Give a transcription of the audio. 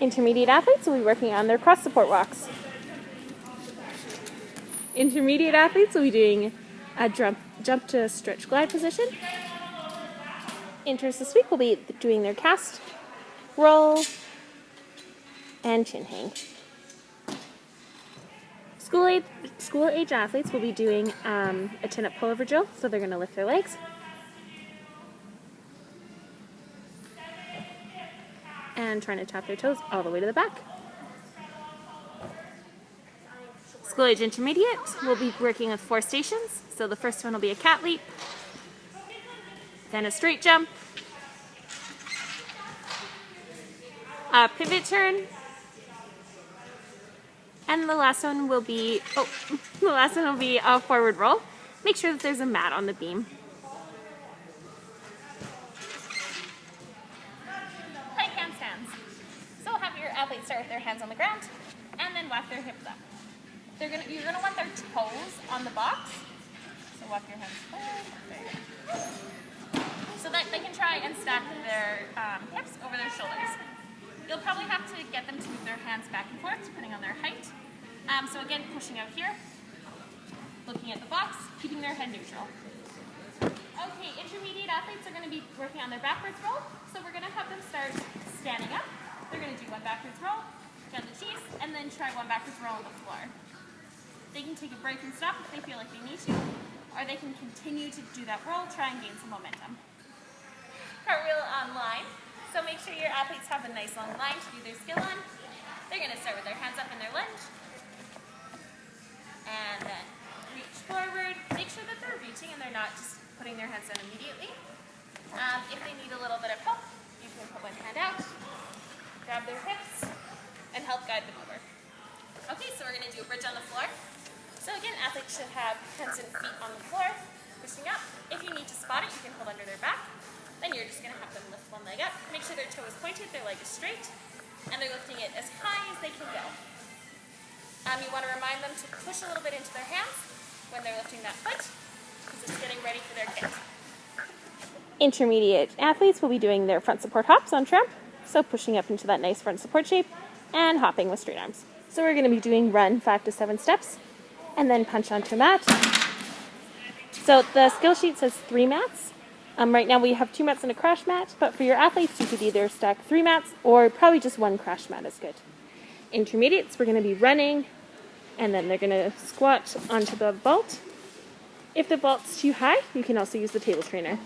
Intermediate athletes will be working on their cross support walks. Intermediate athletes will be doing a jump to stretch glide position. Inters this week will be doing their cast, roll, and chin hang. School age athletes will be doing a chin-up pullover drill, so they're going to lift their legs. And trying to tap their toes all the way to the back. School age intermediate will be working with 4 stations. So the first one will be a cat leap, then a straight jump, a pivot turn, and the last one will be a forward roll. Make sure that there's a mat on the beam. Plank handstands. So have your athletes start with their hands on the ground and then walk their hips up. You're gonna want their toes on the box. So walk your hands forward. There you go. So that they can try and stack their hips over their shoulders. You'll probably have to get them to move their hands back and forth depending on their height. So again, pushing out here, looking at the box, keeping their head neutral. Okay, intermediate athletes are going to be working on their backwards roll. So we're going to have them start standing up. They're going to do one backwards roll, down the cheese, and then try one backwards roll on the floor. They can take a break and stop if they feel like they need to, or they can continue to do that roll, try and gain some momentum. Cartwheel on line. So make sure your athletes have a nice long line to do their skill on. They're going to start with their hands up in their lunge. And then reach forward. Make sure that they're reaching and they're not just putting their hands down immediately. If they need a little bit of help, you can put one hand out, grab their hips, and help guide them over. Okay, so we're going to do a bridge on the floor. So again, athletes should have hands and feet on the floor, pushing up. If you need to spot it, you can hold under their back. Then you're just going to have them lift one leg up. Make sure their toe is pointed, their leg is straight, and they're lifting it as high as they can go. You want to remind them to push a little bit into their hands when they're lifting that foot, because it's getting ready for their kick. Intermediate athletes will be doing their front support hops on tramp, so pushing up into that nice front support shape and hopping with straight arms. So we're going to be doing run 5 to 7 steps and then punch onto a mat. So the skill sheet says 3 mats. Right now we have 2 mats and a crash mat, but for your athletes you could either stack 3 mats or probably just 1 crash mat is good. Intermediates, we're going to be running, and then they're going to squat onto the vault. If the vault's too high, you can also use the table trainer.